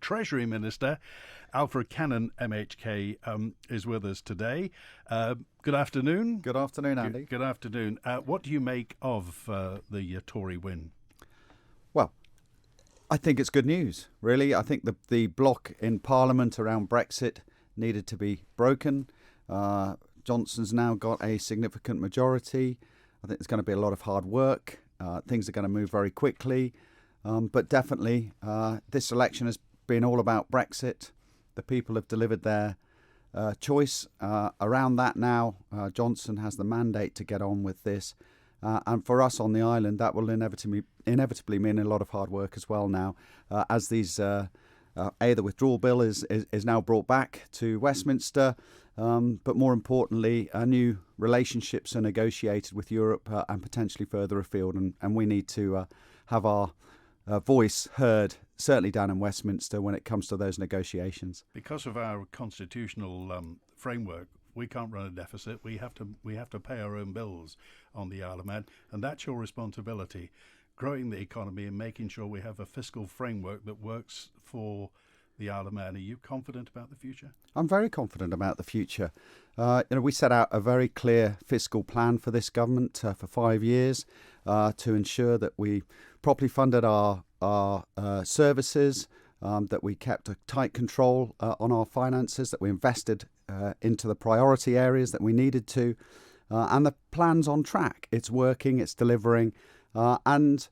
Treasury Minister, Alfred Cannan MHK, is with us today. Good afternoon. Good afternoon, Andy. Good afternoon. What do you make of the Tory win? Well, I think it's good news, really. I think the block in Parliament around Brexit needed to be broken. Johnson's now got a significant majority. I think there's going to be a lot of hard work. Things are going to move very quickly. But definitely, this election has been all about Brexit. The people have delivered their choice. Around that now, Johnson has the mandate to get on with this. And for us on the island, that will inevitably mean a lot of hard work as well now, as these the withdrawal bill is now brought back to Westminster, but more importantly, new relationships are negotiated with Europe and potentially further afield, and we need to have our voice heard, certainly down in Westminster, when it comes to those negotiations. Because of our constitutional framework, we can't run a deficit. We have to pay our own bills on the Isle of Man, and that's your responsibility. Growing the economy and making sure we have a fiscal framework that works for the Isle of Man. Are you confident about the future? I'm very confident about the future. We set out a very clear fiscal plan for this government for 5 years to ensure that we properly funded our services, that we kept a tight control on our finances, that we invested into the priority areas that we needed to, and the plan's on track. It's working, it's delivering, and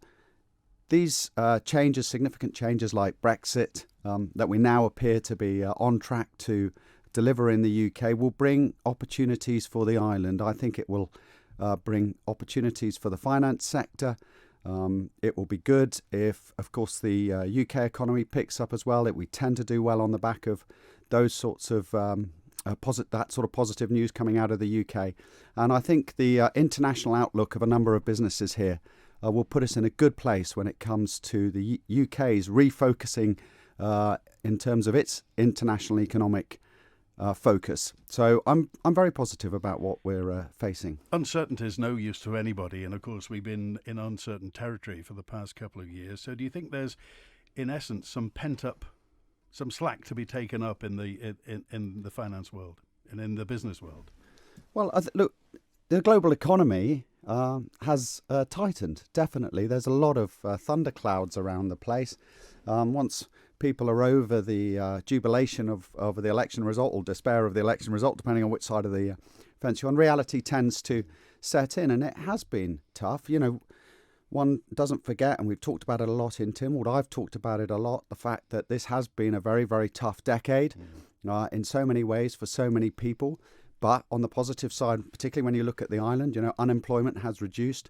these changes, significant changes like Brexit, that we now appear to be on track to deliver in the UK, will bring opportunities for the island. I think it will bring opportunities for the finance sector. It will be good if, of course, the UK economy picks up as well. We tend to do well on the back of those sorts of that sort of positive news coming out of the UK. And I think the international outlook of a number of businesses here will put us in a good place when it comes to the UK's refocusing in terms of its international economic focus. So I'm very positive about what we're facing. Uncertainty is no use to anybody, and of course we've been in uncertain territory for the past couple of years. So do you think there's, in essence, some slack to be taken up in the finance world and in the business world? Well, look, the global economy has tightened, definitely. There's a lot of thunderclouds around the place. Once people are over the jubilation of the election result, or despair of the election result, depending on which side of the fence you're on, reality tends to set in, and it has been tough. One doesn't forget, and we've talked about it a lot in Tynwald, I've talked about it a lot, the fact that this has been a very, very tough decade in so many ways for so many people. But on the positive side, particularly when you look at the island, unemployment has reduced.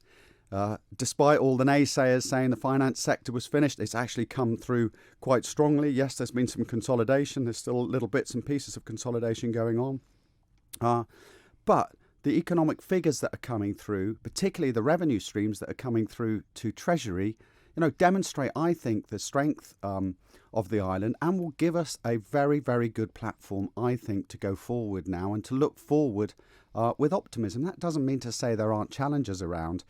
Despite all the naysayers saying the finance sector was finished, it's actually come through quite strongly. Yes, there's been some consolidation. There's still little bits and pieces of consolidation going on. But the economic figures that are coming through, particularly the revenue streams that are coming through to Treasury, demonstrate, I think, the strength of the island, and will give us a very, very good platform, I think, to go forward now and to look forward with optimism. That doesn't mean to say there aren't challenges around,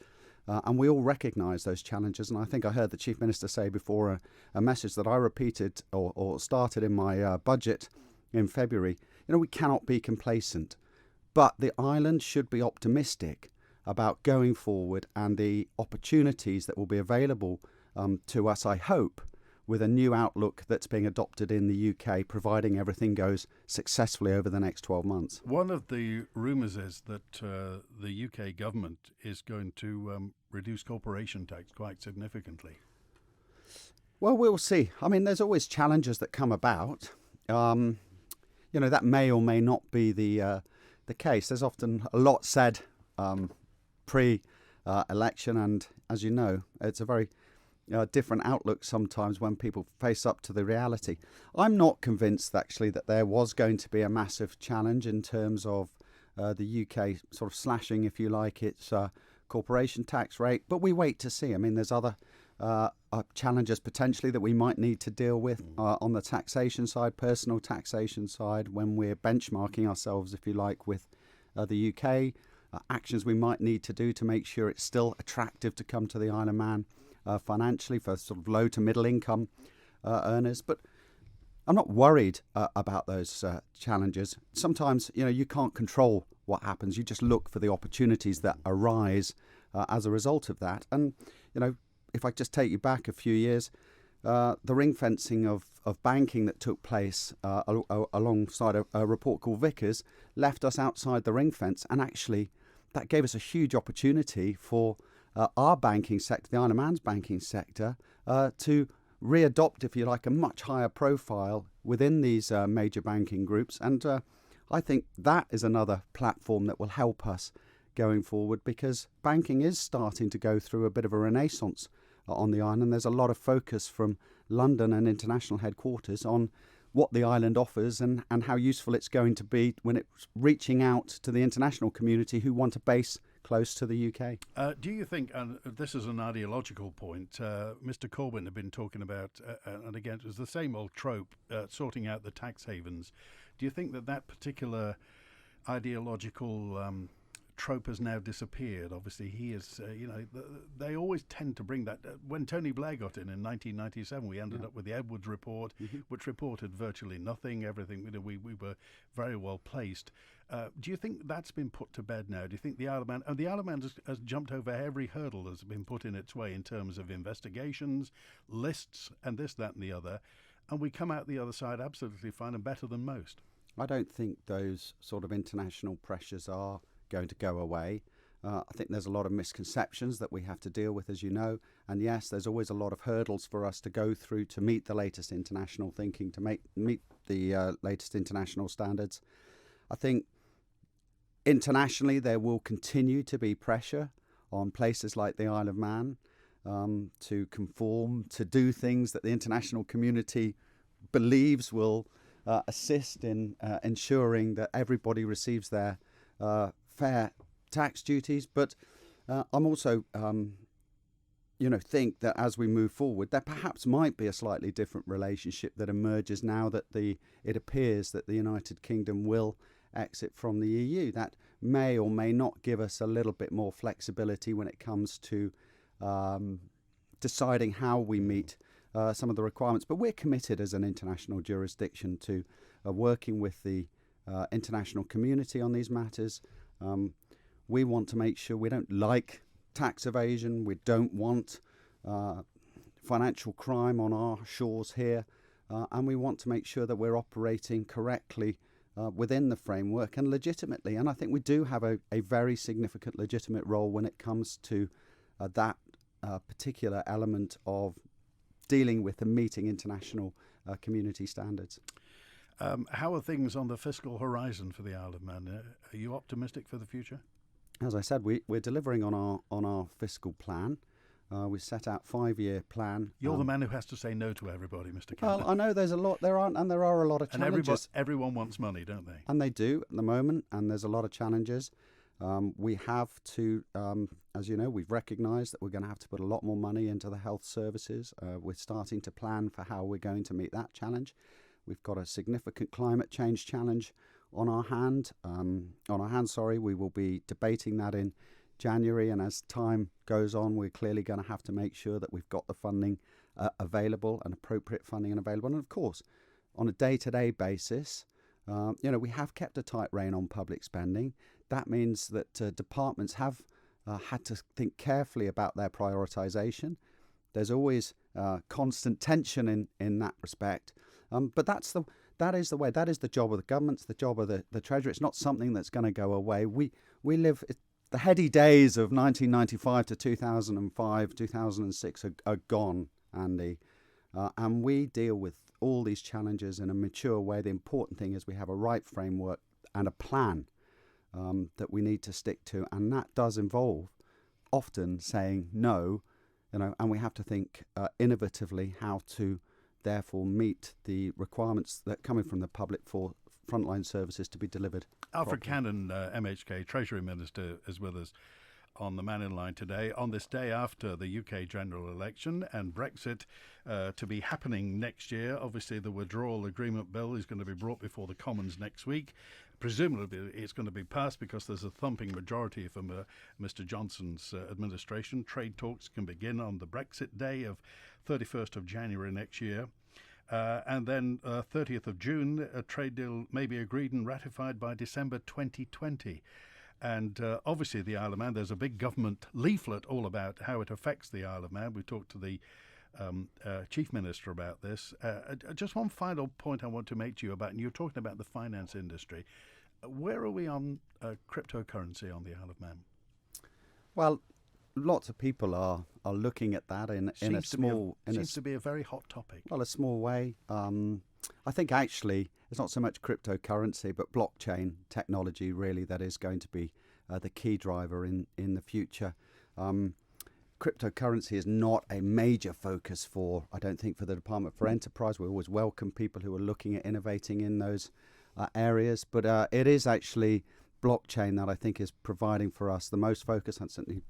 and we all recognise those challenges. And I think I heard the Chief Minister say before a message that I repeated or started in my budget in February, we cannot be complacent. But the island should be optimistic about going forward and the opportunities that will be available to us, I hope, with a new outlook that's being adopted in the UK, providing everything goes successfully over the next 12 months. One of the rumours is that the UK government is going to reduce corporation tax quite significantly. Well, we'll see. I mean, there's always challenges that come about. That may or may not be the case. There's often a lot said pre-election, and as you know, it's a very different outlook sometimes when people face up to the reality. I'm not convinced, actually, that there was going to be a massive challenge in terms of the UK sort of slashing, if you like, its corporation tax rate, but we wait to see. I mean, there's other challenges potentially that we might need to deal with on the taxation side, personal taxation side, when we're benchmarking ourselves, if you like, with the UK, actions we might need to do to make sure it's still attractive to come to the Isle of Man financially for sort of low to middle income earners. But I'm not worried about those challenges. Sometimes, you can't control what happens. You just look for the opportunities that arise as a result of that. And, if I just take you back a few years, the ring fencing of banking that took place alongside a report called Vickers left us outside the ring fence, and actually that gave us a huge opportunity for our banking sector, the Isle of Man's banking sector, to readopt, if you like, a much higher profile within these major banking groups. And I think that is another platform that will help us going forward, because banking is starting to go through a bit of a renaissance on the island. There's a lot of focus from London and international headquarters on what the island offers and how useful it's going to be when it's reaching out to the international community who want a base close to the UK. Do you think, and this is an ideological point, Mr. Corbyn had been talking about, and again, it was the same old trope, sorting out the tax havens. Do you think that particular ideological trope has now disappeared? Obviously, he is, they always tend to bring that. When Tony Blair got in 1997, we ended up with the Edwards report, which reported virtually nothing, everything, we were very well placed. Do you think that's been put to bed now? Do you think the Isle of Man, has jumped over every hurdle that's been put in its way in terms of investigations, lists, and this, that, and the other, and we come out the other side absolutely fine and better than most? I don't think those sort of international pressures are going to go away. I think there's a lot of misconceptions that we have to deal with, as you know, and yes, there's always a lot of hurdles for us to go through to meet the latest international thinking, to meet the latest international standards. I think internationally there will continue to be pressure on places like the Isle of Man to conform, to do things that the international community believes will assist in ensuring that everybody receives their fair tax duties. But I'm also, think that as we move forward, there perhaps might be a slightly different relationship that emerges now that it appears that the United Kingdom will exit from the EU. That may or may not give us a little bit more flexibility when it comes to deciding how we meet some of the requirements. But we're committed as an international jurisdiction to working with the international community on these matters. We want to make sure we don't like tax evasion. We don't want financial crime on our shores here. And we want to make sure that we're operating correctly within the framework and legitimately. And I think we do have a very significant legitimate role when it comes to that particular element of dealing with and meeting international community standards. How are things on the fiscal horizon for the Isle of Man? Are you optimistic for the future? As I said, we're delivering on our fiscal plan. We set out 5-year plan. You're the man who has to say no to everybody, Mr. Cannan. Well, I know there are a lot of challenges. And everyone wants money, don't they? And they do at the moment, and there's a lot of challenges. We have to, as you know, we've recognised that we're going to have to put a lot more money into the health services. We're starting to plan for how we're going to meet that challenge. We've got a significant climate change challenge on our hand. We will be debating that in January, and as time goes on, we're clearly going to have to make sure that we've got the funding available, and appropriate funding and available. And of course, on a day-to-day basis, we have kept a tight rein on public spending. That means that departments have had to think carefully about their prioritisation. There's always constant tension in that respect. But that is the way. That is the job of the government. It's the job of the Treasury. It's not something that's going to go away. We live the heady days of 1995 to 2005, 2006 are gone, Andy, and we deal with all these challenges in a mature way. The important thing is we have a right framework and a plan that we need to stick to, and that does involve often saying no, and we have to think innovatively how to therefore meet the requirements that are coming from the public for frontline services to be delivered. Alfred Cannan MHK, Treasury Minister, is with us on the Mannin Line today, on this day after the UK general election and Brexit to be happening next year. Obviously, the withdrawal agreement bill is going to be brought before the Commons next week. Presumably, it's going to be passed because there's a thumping majority from Mr. Johnson's administration. Trade talks can begin on the Brexit day of 31st of January next year. And then 30th of June, a trade deal may be agreed and ratified by December 2020. And obviously the Isle of Man, there's a big government leaflet all about how it affects the Isle of Man. We talked to the Chief Minister about this. Just one final point I want to make to you about, and you're talking about the finance industry. Where are we on cryptocurrency on the Isle of Man? Well, lots of people are looking at that in a small... Seems to be a very hot topic. Well, a small way. I think actually it's not so much cryptocurrency, but blockchain technology really that is going to be the key driver in the future. Cryptocurrency is not a major focus I don't think, for the Department for Enterprise. We always welcome people who are looking at innovating in those areas, but it is actually blockchain that I think is providing for us the most focus, and certainly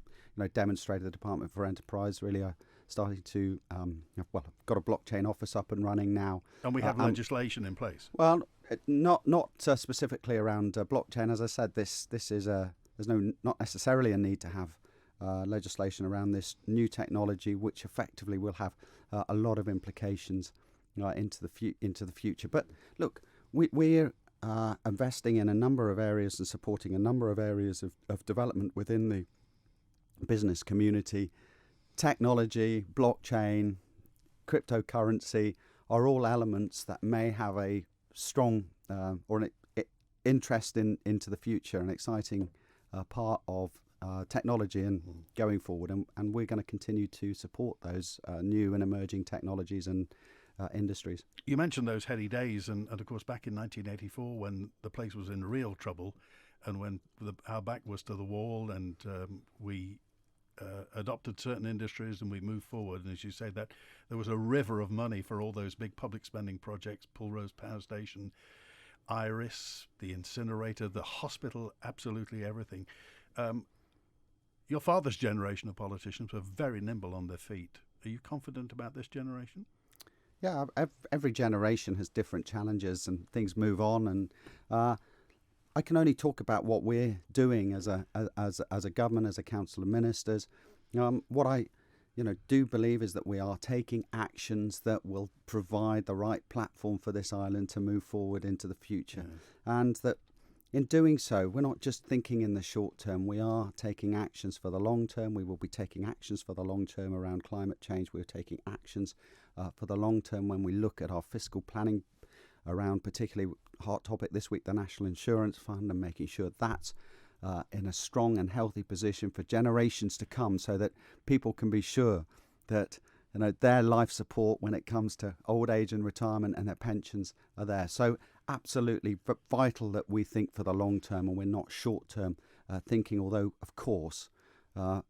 demonstrated the Department for Enterprise really are starting to got a blockchain office up and running now, and we have legislation in place. Well, not specifically around blockchain. As I said, there's not necessarily a need to have legislation around this new technology, which effectively will have a lot of implications into the future. But look, we're investing in a number of areas and supporting a number of areas of development within the business community. Technology, blockchain, cryptocurrency are all elements that may have a strong or an interest into the future, an exciting part of technology and going forward. And we're going to continue to support those new and emerging technologies and industries. You mentioned those heady days, and of course back in 1984 when the place was in real trouble and when our back was to the wall, and we adopted certain industries and we moved forward. And as you say, that there was a river of money for all those big public spending projects, Pulrose Power Station, Iris, the incinerator, the hospital, absolutely everything. Your father's generation of politicians were very nimble on their feet. Are you confident about this generation? Yeah, every generation has different challenges and things move on, and I can only talk about what we're doing as a government, as a council of ministers. What I do believe is that we are taking actions that will provide the right platform for this island to move forward into the future, and that in doing so, we're not just thinking in the short term. We are taking actions for the long term. We will be taking actions for the long term around climate change. We're taking actions for the long term when we look at our fiscal planning around, particularly hot topic this week, the National Insurance Fund, and making sure that's in a strong and healthy position for generations to come, so that people can be sure that their life support when it comes to old age and retirement and their pensions are there. So absolutely vital that we think for the long term and we're not short term thinking, although of course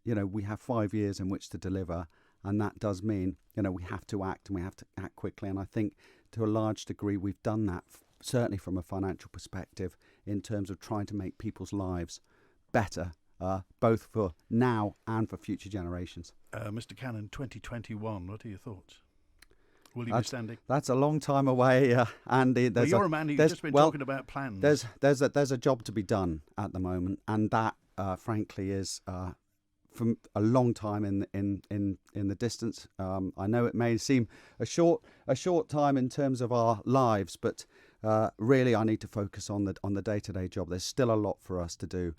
we have 5 years in which to deliver, and that does mean we have to act, and we have to act quickly. And I think to a large degree we've done that, certainly from a financial perspective, in terms of trying to make people's lives better, both for now and for future generations. Mr. Cannan, 2021, what are your thoughts? Will you be standing? That's a long time away, Andy. You're a man who's just been talking about plans. There's a job to be done at the moment, and that, frankly, is from a long time in the distance. I know it may seem a short time in terms of our lives, but really I need to focus on the day-to-day job. There's still a lot for us to do,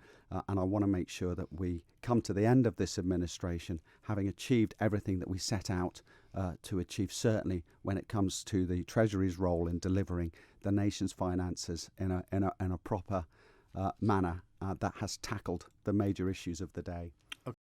and I want to make sure that we come to the end of this administration having achieved everything that we set out to achieve, certainly when it comes to the Treasury's role in delivering the nation's finances in a proper manner that has tackled the major issues of the day.